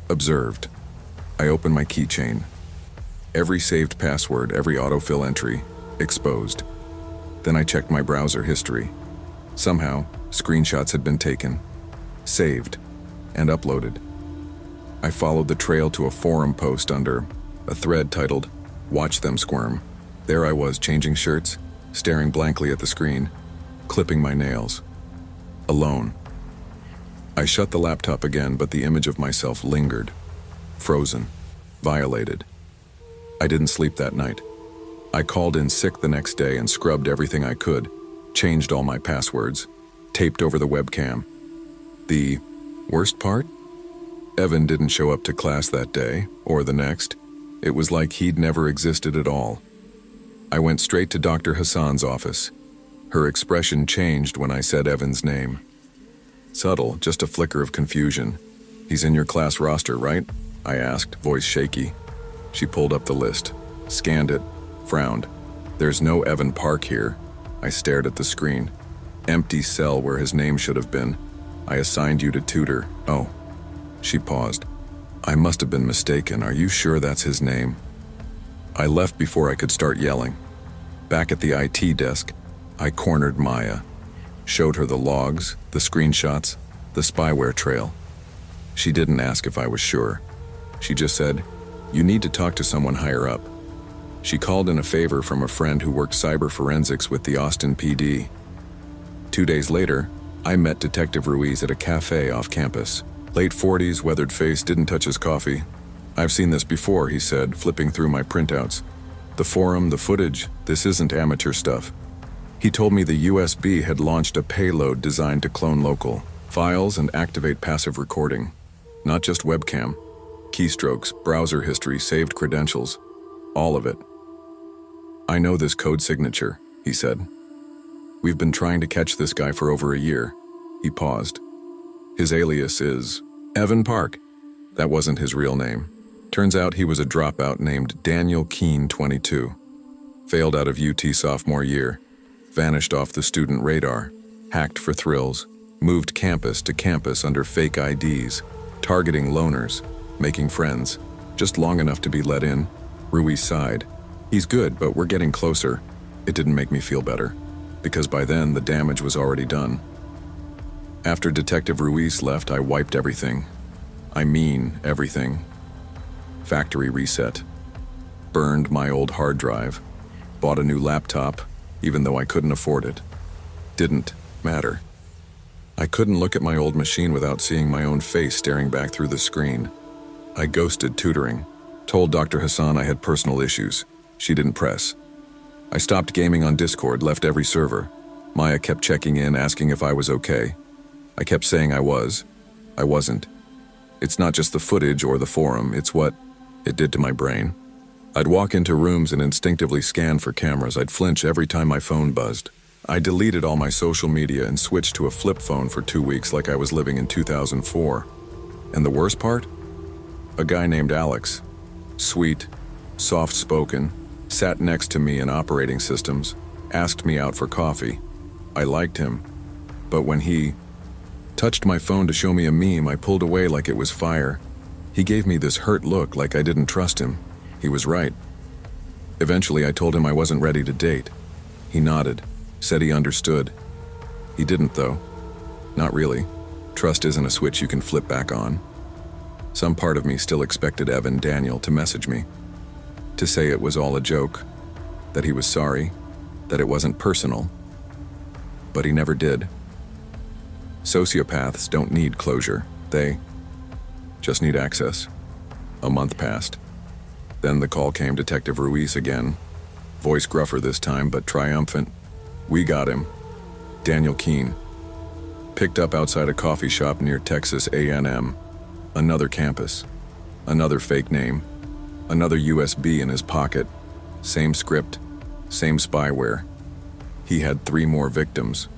observed. I opened my keychain. Every saved password, every autofill entry, exposed. Then I checked my browser history. Somehow, screenshots had been taken, saved, and uploaded. I followed the trail to a forum post under a thread titled, "Watch Them Squirm." There I was, changing shirts, staring blankly at the screen, clipping my nails. Alone. I shut the laptop again, but the image of myself lingered. Frozen. Violated. I didn't sleep that night. I called in sick the next day and scrubbed everything I could, changed all my passwords, taped over the webcam. The worst part? Evan didn't show up to class that day, or the next. It was like he'd never existed at all. I went straight to Dr. Hassan's office. Her expression changed when I said Evan's name. Subtle, just a flicker of confusion. "He's in your class roster, right?" I asked, voice shaky. She pulled up the list, scanned it, frowned. "There's no Evan Park here." I stared at the screen. Empty cell where his name should have been. "I assigned you to tutor." "Oh." She paused. "I must have been mistaken. Are you sure that's his name?" I left before I could start yelling. Back at the IT desk, I cornered Maya. Showed her the logs, the screenshots, the spyware trail. She didn't ask if I was sure. She just said, "You need to talk to someone higher up." She called in a favor from a friend who worked cyber forensics with the Austin PD. 2 days later, I met Detective Ruiz at a cafe off campus. Late 40s, weathered face, didn't touch his coffee. "I've seen this before," he said, flipping through my printouts. "The forum, the footage, this isn't amateur stuff." He told me the USB had launched a payload designed to clone local files and activate passive recording. Not just webcam. Keystrokes, browser history, saved credentials. All of it. "I know this code signature," he said. "We've been trying to catch this guy for over a year." He paused. "His alias is Evan Park." That wasn't his real name. Turns out he was a dropout named Daniel Keene, 22. Failed out of UT sophomore year. Vanished off the student radar. Hacked for thrills. Moved campus to campus under fake IDs. Targeting loners. Making friends. Just long enough to be let in. Ruiz sighed. "He's good, but we're getting closer." It didn't make me feel better, because by then the damage was already done. After Detective Ruiz left, I wiped everything. I mean everything. Factory reset. Burned my old hard drive. Bought a new laptop, even though I couldn't afford it. Didn't matter. I couldn't look at my old machine without seeing my own face staring back through the screen. I ghosted tutoring. Told Dr. Hassan I had personal issues. She didn't press. I stopped gaming on Discord, left every server. Maya kept checking in, asking if I was okay. I kept saying I was. I wasn't. It's not just the footage or the forum, it's what it did to my brain. I'd walk into rooms and instinctively scan for cameras. I'd flinch every time my phone buzzed. I deleted all my social media and switched to a flip phone for 2 weeks like I was living in 2004. And the worst part? A guy named Alex. Sweet, soft-spoken, sat next to me in operating systems, asked me out for coffee. I liked him, but when he touched my phone to show me a meme, I pulled away like it was fire. He gave me this hurt look like I didn't trust him. He was right. Eventually, I told him I wasn't ready to date. He nodded, said he understood. He didn't, though. Not really. Trust isn't a switch you can flip back on. Some part of me still expected Evan Daniel to message me, to say it was all a joke, that he was sorry, that it wasn't personal. But he never did. Sociopaths don't need closure. They just need access. A month passed. Then the call came. Detective Ruiz again. Voice gruffer this time, but triumphant. We got him. Daniel Keene. Picked up outside a coffee shop near Texas A&M. Another campus. Another fake name. Another USB in his pocket. Same script. Same spyware. He had 3 more victims.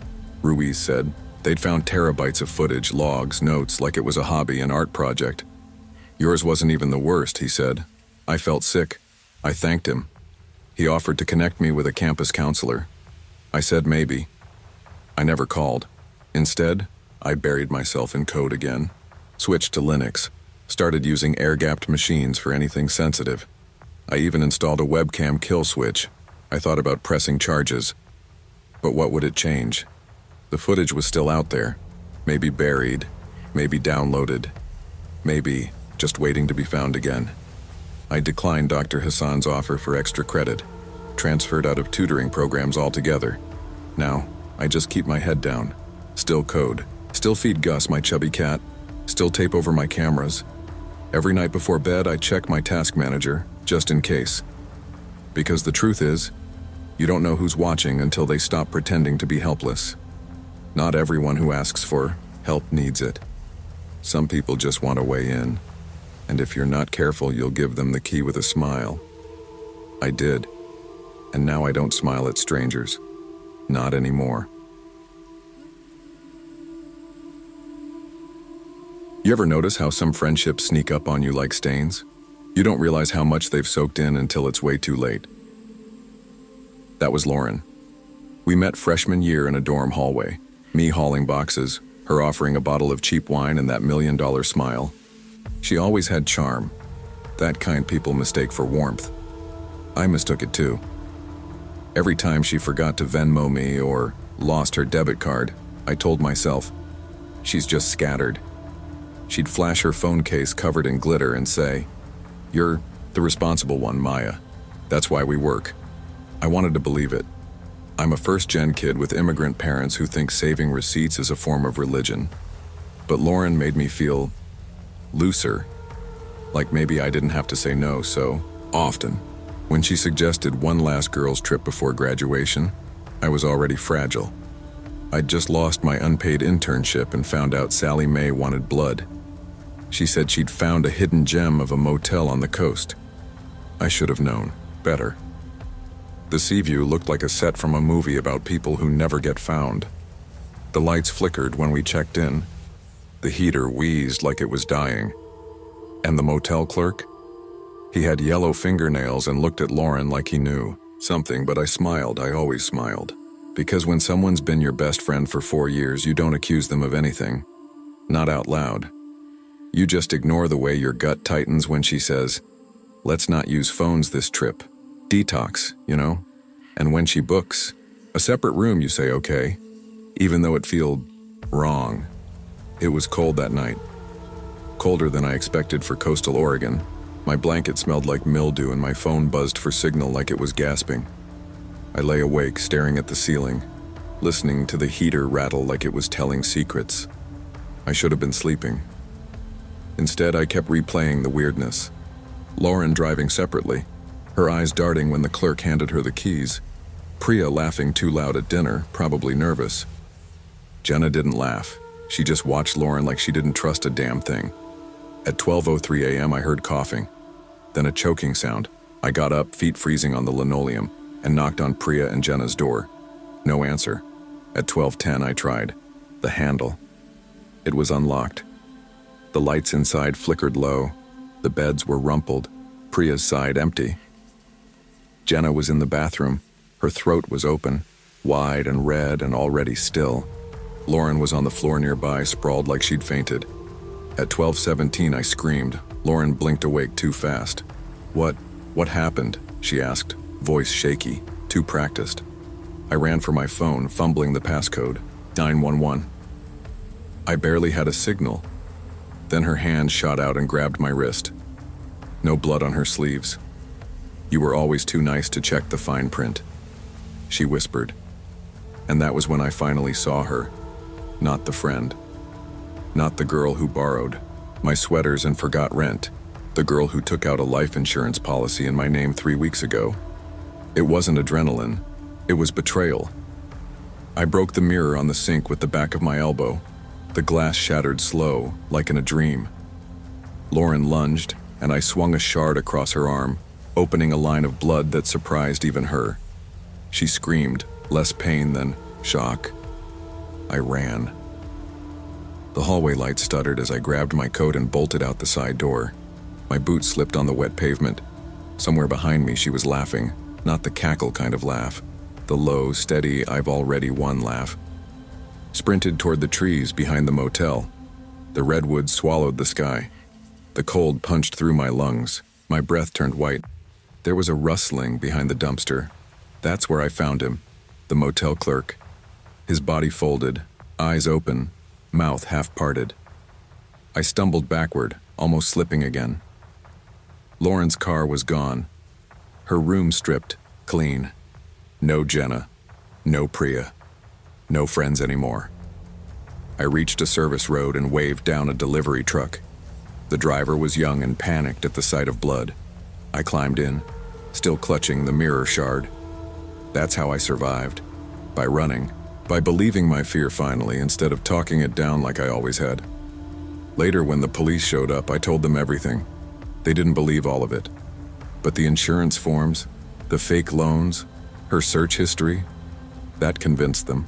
Ruiz said. They'd found terabytes of footage, logs, notes, like it was a hobby, an art project. Yours wasn't even the worst, he said. I felt sick. I thanked him. He offered to connect me with a campus counselor. I said maybe. I never called. Instead, I buried myself in code again. Switched to Linux. Started using air-gapped machines for anything sensitive. I even installed a webcam kill switch. I thought about pressing charges. But what would it change? The footage was still out there. Maybe buried. Maybe downloaded. Maybe just waiting to be found again. I declined Dr. Hassan's offer for extra credit. Transferred out of tutoring programs altogether. Now, I just keep my head down. Still code. Still feed Gus, my chubby cat. Still tape over my cameras. Every night before bed, I check my task manager, just in case. Because the truth is, you don't know who's watching until they stop pretending to be helpless. Not everyone who asks for help needs it. Some people just want a way in. And if you're not careful, you'll give them the key with a smile. I did. And now I don't smile at strangers. Not anymore. You ever notice how some friendships sneak up on you like stains? You don't realize how much they've soaked in until it's way too late. That was Lauren. We met freshman year in a dorm hallway. Me hauling boxes, her offering a bottle of cheap wine and that $1 million smile. She always had charm. That kind people mistake for warmth. I mistook it too. Every time she forgot to Venmo me or lost her debit card, I told myself, she's just scattered. She'd flash her phone case covered in glitter and say, "You're the responsible one, Maya. That's why we work." I wanted to believe it. I'm a first-gen kid with immigrant parents who think saving receipts is a form of religion. But Lauren made me feel looser, like maybe I didn't have to say no so often. When she suggested one last girls' trip before graduation, I was already fragile. I'd just lost my unpaid internship and found out Sally Mae wanted blood. She said she'd found a hidden gem of a motel on the coast. I should have known better. The sea view looked like a set from a movie about people who never get found. The lights flickered when we checked in. The heater wheezed like it was dying. And the motel clerk? He had yellow fingernails and looked at Lauren like he knew something, but I smiled. I always smiled. Because when someone's been your best friend for 4 years, you don't accuse them of anything. Not out loud. You just ignore the way your gut tightens when she says, "Let's not use phones this trip. Detox, you know?" And when she books a separate room, you say okay, even though it felt wrong. It was cold that night. Colder than I expected for coastal Oregon. My blanket smelled like mildew and my phone buzzed for signal like it was gasping. I lay awake, staring at the ceiling, listening to the heater rattle like it was telling secrets. I should have been sleeping. Instead, I kept replaying the weirdness. Lauren driving separately, her eyes darting when the clerk handed her the keys. Priya laughing too loud at dinner, probably nervous. Jenna didn't laugh. She just watched Lauren like she didn't trust a damn thing. At 12:03 a.m. I heard coughing, then a choking sound. I got up, feet freezing on the linoleum, and knocked on Priya and Jenna's door. No answer. At 12:10 I tried. The handle. It was unlocked. The lights inside flickered low. The beds were rumpled, Priya's side empty. Jenna was in the bathroom. Her throat was open, wide and red and already still. Lauren was on the floor nearby, sprawled like she'd fainted. At 12:17 I screamed. Lauren blinked awake too fast. What happened? She asked, voice shaky, too practiced. I ran for my phone, fumbling the passcode. 911. I barely had a signal. Then her hand shot out and grabbed my wrist. No blood on her sleeves. You were always too nice to check the fine print, she whispered. And that was when I finally saw her. Not the friend. Not the girl who borrowed my sweaters and forgot rent. The girl who took out a life insurance policy in my name 3 weeks ago. It wasn't adrenaline. It was betrayal. I broke the mirror on the sink with the back of my elbow. The glass shattered slow, like in a dream. Lauren lunged, and I swung a shard across her arm, opening a line of blood that surprised even her. She screamed, less pain than shock. I ran. The hallway light stuttered as I grabbed my coat and bolted out the side door. My boots slipped on the wet pavement. Somewhere behind me she was laughing, not the cackle kind of laugh, the low, steady, I've already won laugh. Sprinted toward the trees behind the motel. The redwoods swallowed the sky. The cold punched through my lungs. My breath turned white. There was a rustling behind the dumpster. That's where I found him, the motel clerk. His body folded, eyes open, mouth half-parted. I stumbled backward, almost slipping again. Lauren's car was gone. Her room stripped, clean. No Jenna, no Priya, no friends anymore. I reached a service road and waved down a delivery truck. The driver was young and panicked at the sight of blood. I climbed in, still clutching the mirror shard. That's how I survived. By running, by believing my fear finally instead of talking it down like I always had. Later, when the police showed up, I told them everything. They didn't believe all of it. But the insurance forms, the fake loans, her search history, that convinced them.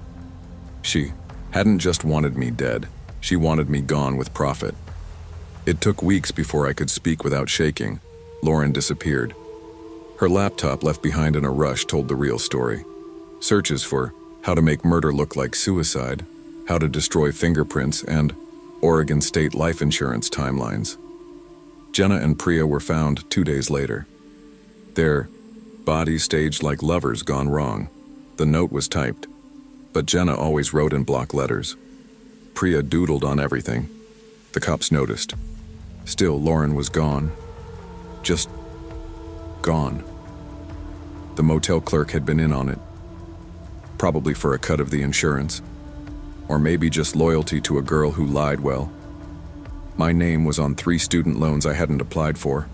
She hadn't just wanted me dead, she wanted me gone with profit. It took weeks before I could speak without shaking. Lauren disappeared. Her laptop left behind in a rush told the real story. Searches for how to make murder look like suicide, how to destroy fingerprints, and Oregon state life insurance timelines. Jenna and Priya were found 2 days later. Their bodies staged like lovers gone wrong. The note was typed, but Jenna always wrote in block letters. Priya doodled on everything. The cops noticed. Still, Lauren was gone. Just gone. The motel clerk had been in on it. Probably for a cut of the insurance. Or maybe just loyalty to a girl who lied well. My name was on 3 student loans I hadn't applied for.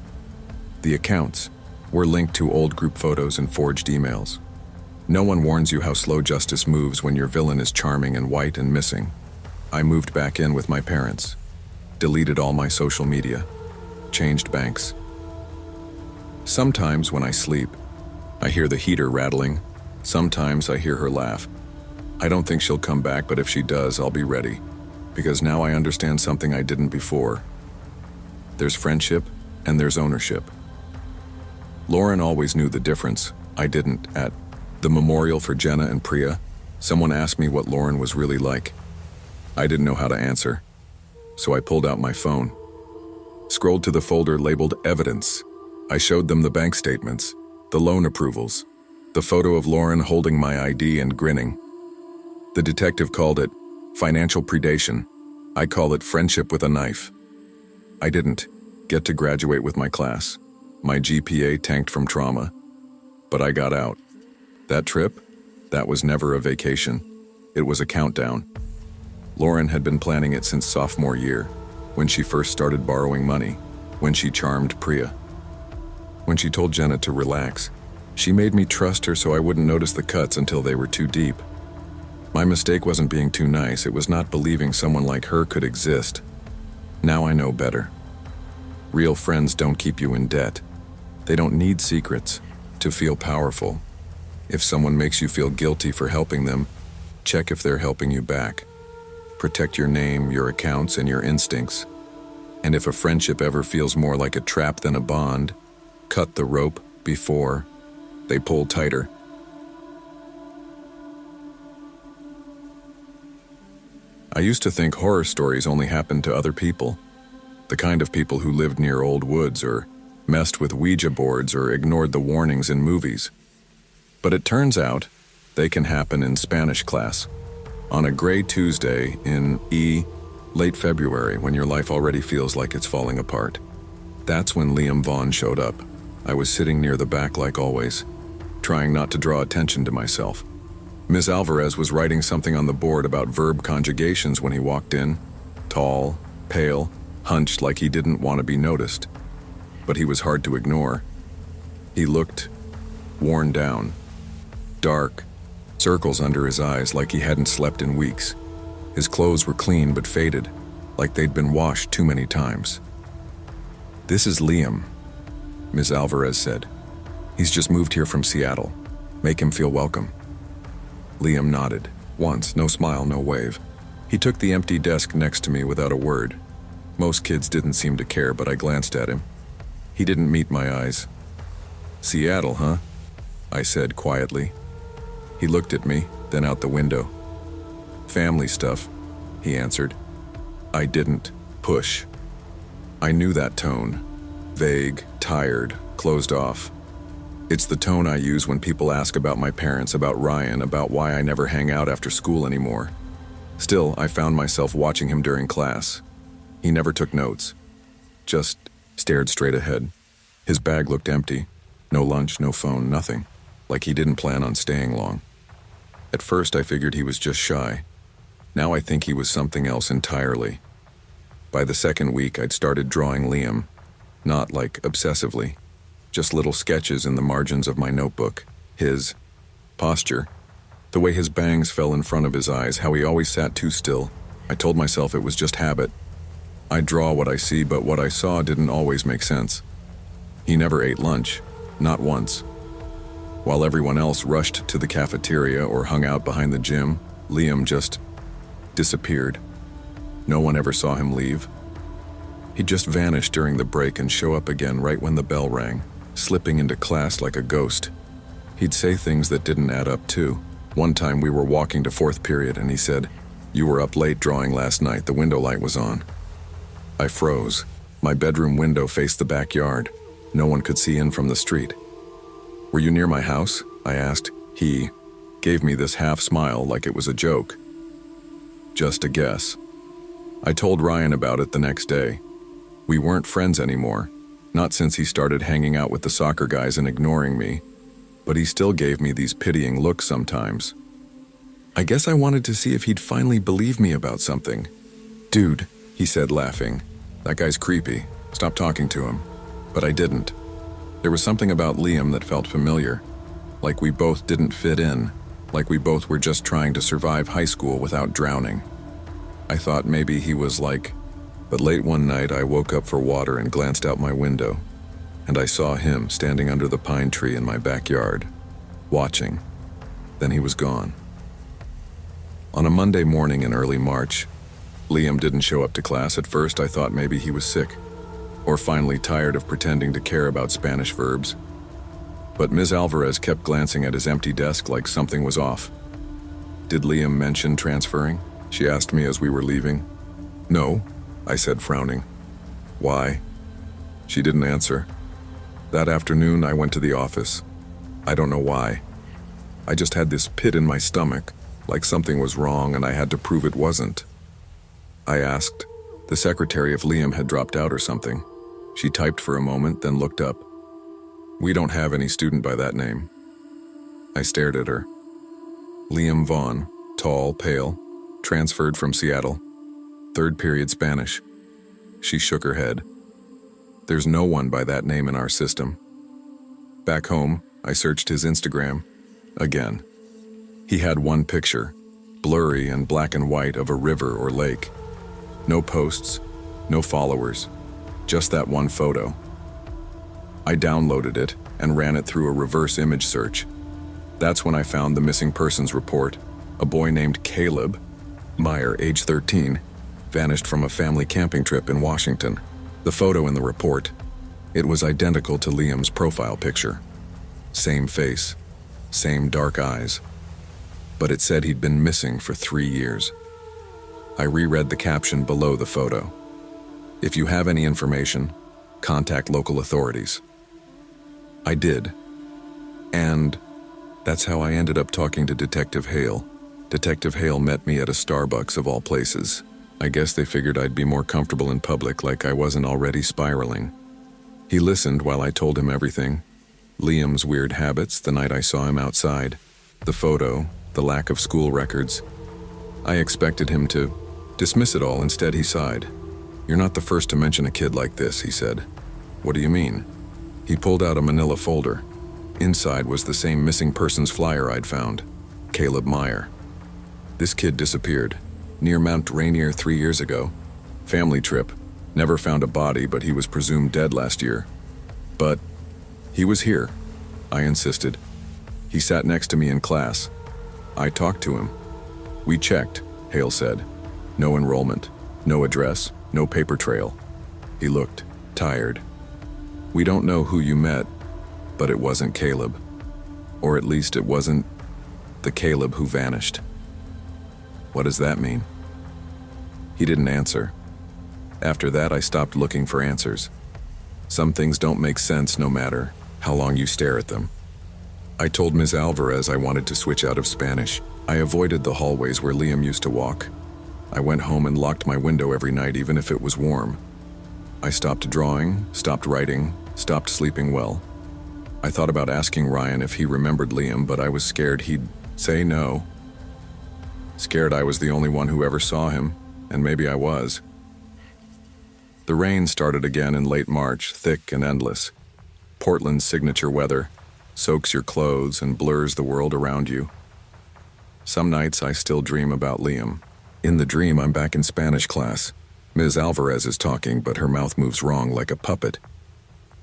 The accounts were linked to old group photos and forged emails. No one warns you how slow justice moves when your villain is charming and white and missing. I moved back in with my parents. Deleted all my social media. Changed banks. Sometimes when I sleep, I hear the heater rattling. Sometimes I hear her laugh. I don't think she'll come back, but if she does, I'll be ready. Because now I understand something I didn't before. There's friendship and there's ownership. Lauren always knew the difference. I didn't. At the memorial for Jenna and Priya, someone asked me what Lauren was really like. I didn't know how to answer, so I pulled out my phone. Scrolled to the folder labeled Evidence. I showed them the bank statements, the loan approvals, the photo of Lauren holding my ID and grinning. The detective called it financial predation. I call it friendship with a knife. I didn't get to graduate with my class. My GPA tanked from trauma, but I got out. That trip? That was never a vacation. It was a countdown. Lauren had been planning it since sophomore year, when she first started borrowing money, when she charmed Priya. When she told Jenna to relax, she made me trust her so I wouldn't notice the cuts until they were too deep. My mistake wasn't being too nice, it was not believing someone like her could exist. Now I know better. Real friends don't keep you in debt. They don't need secrets to feel powerful. If someone makes you feel guilty for helping them, check if they're helping you back. Protect your name, your accounts, and your instincts. And if a friendship ever feels more like a trap than a bond, cut the rope before they pull tighter. I used to think horror stories only happened to other people. The kind of people who lived near old woods or messed with Ouija boards or ignored the warnings in movies. But it turns out they can happen in Spanish class. On a gray Tuesday in late February, when your life already feels like it's falling apart. That's when Liam Vaughn showed up. I was sitting near the back like always, trying not to draw attention to myself. Ms. Alvarez was writing something on the board about verb conjugations when he walked in. Tall, pale, hunched like he didn't want to be noticed. But he was hard to ignore. He looked worn down, dark, circles under his eyes like he hadn't slept in weeks. His clothes were clean but faded, like they'd been washed too many times. "This is Liam," Ms. Alvarez said. "He's just moved here from Seattle. Make him feel welcome." Liam nodded. Once, no smile, no wave. He took the empty desk next to me without a word. Most kids didn't seem to care, but I glanced at him. He didn't meet my eyes. "Seattle, huh?" I said quietly. He looked at me, then out the window. "Family stuff," he answered. I didn't push. I knew that tone. Vague, tired, closed off. It's the tone I use when people ask about my parents, about Ryan, about why I never hang out after school anymore. Still, I found myself watching him during class. He never took notes. Just stared straight ahead. His bag looked empty. No lunch, no phone, nothing. Like he didn't plan on staying long. At first, I figured he was just shy. Now I think he was something else entirely. By the second week, I'd started drawing Liam. Not like obsessively. Just little sketches in the margins of my notebook. His posture. The way his bangs fell in front of his eyes, how he always sat too still. I told myself it was just habit. I draw what I see, but what I saw didn't always make sense. He never ate lunch. Not once. While everyone else rushed to the cafeteria or hung out behind the gym, Liam just disappeared. No one ever saw him leave. He'd just vanish during the break and show up again right when the bell rang, slipping into class like a ghost. He'd say things that didn't add up too. One time we were walking to fourth period and he said, "You were up late drawing last night, the window light was on." I froze. My bedroom window faced the backyard. No one could see in from the street. "Were you near my house?" I asked. He gave me this half smile like it was a joke. "Just a guess." I told Ryan about it the next day. We weren't friends anymore, not since he started hanging out with the soccer guys and ignoring me, but he still gave me these pitying looks sometimes. I guess I wanted to see if he'd finally believe me about something. "Dude," he said laughing, "that guy's creepy. Stop talking to him." But I didn't. There was something about Liam that felt familiar, like we both didn't fit in, like we both were just trying to survive high school without drowning. I thought maybe he was like, but late one night I woke up for water and glanced out my window, and I saw him standing under the pine tree in my backyard, watching. Then he was gone. On a Monday morning in early March, Liam didn't show up to class. At first I thought maybe he was sick, or finally tired of pretending to care about Spanish verbs. But Ms. Alvarez kept glancing at his empty desk like something was off. "Did Liam mention transferring?" she asked me as we were leaving. "No," I said, frowning. "Why?" She didn't answer. That afternoon I went to the office. I don't know why. I just had this pit in my stomach, like something was wrong and I had to prove it wasn't. I asked the secretary if Liam had dropped out or something. She typed for a moment, then looked up. "We don't have any student by that name." I stared at her. Liam Vaughn, tall, pale, transferred from Seattle. 3rd period Spanish. She shook her head. "There's no one by that name in our system." Back home, I searched his Instagram. Again. He had one picture, blurry and black and white, of a river or lake. No posts, no followers, just that one photo. I downloaded it and ran it through a reverse image search. That's when I found the missing persons report. A boy named Caleb Meyer, age 13, vanished from a family camping trip in Washington. The photo in the report, it was identical to Liam's profile picture. Same face, same dark eyes. But it said he'd been missing for 3 years. I reread the caption below the photo. "If you have any information, contact local authorities." I did. And that's how I ended up talking to Detective Hale. Detective Hale met me at a Starbucks of all places. I guess they figured I'd be more comfortable in public, like I wasn't already spiraling. He listened while I told him everything. Liam's weird habits the night I saw him outside, the photo, the lack of school records. I expected him to dismiss it all. Instead, he sighed. "You're not the first to mention a kid like this," he said. "What do you mean?" He pulled out a manila folder. Inside was the same missing persons flyer I'd found. Caleb Meyer. This kid disappeared near Mount Rainier 3 years ago. Family trip. Never found a body, but he was presumed dead last year. But he was here, I insisted. He sat next to me in class. I talked to him. "We checked," Hale said. "No enrollment, no address, no paper trail." He looked tired. "We don't know who you met, but it wasn't Caleb. Or at least it wasn't the Caleb who vanished." "What does that mean?" He didn't answer. After that, I stopped looking for answers. Some things don't make sense no matter how long you stare at them. I told Ms. Alvarez I wanted to switch out of Spanish. I avoided the hallways where Liam used to walk. I went home and locked my window every night, even if it was warm. I stopped drawing, stopped writing, stopped sleeping well. I thought about asking Ryan if he remembered Liam, but I was scared he'd say no. Scared I was the only one who ever saw him, and maybe I was. The rain started again in late March, thick and endless. Portland's signature weather, soaks your clothes and blurs the world around you. Some nights I still dream about Liam. In the dream, I'm back in Spanish class. Ms. Alvarez is talking, but her mouth moves wrong like a puppet.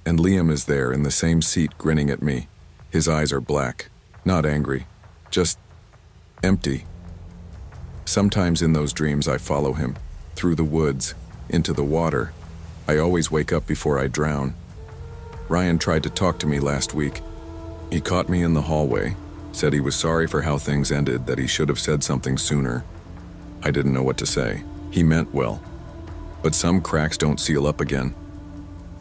And Liam is there in the same seat grinning at me. His eyes are black, not angry, just empty. Sometimes in those dreams I follow him, through the woods, into the water. I always wake up before I drown. Ryan tried to talk to me last week. He caught me in the hallway, said he was sorry for how things ended, that he should have said something sooner. I didn't know what to say. He meant well. But some cracks don't seal up again.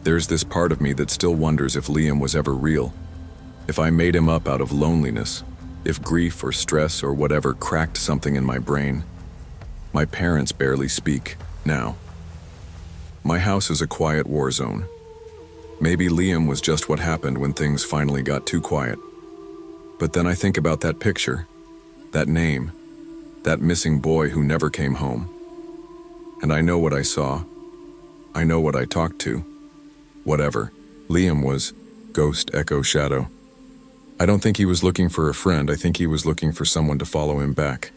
There's this part of me that still wonders if Liam was ever real. If I made him up out of loneliness. If grief or stress or whatever cracked something in my brain. My parents barely speak now. My house is a quiet war zone. Maybe Liam was just what happened when things finally got too quiet. But then I think about that picture, that name, that missing boy who never came home. And I know what I saw. I know what I talked to. Whatever. Liam was ghost, echo, shadow. I don't think he was looking for a friend. I think he was looking for someone to follow him back.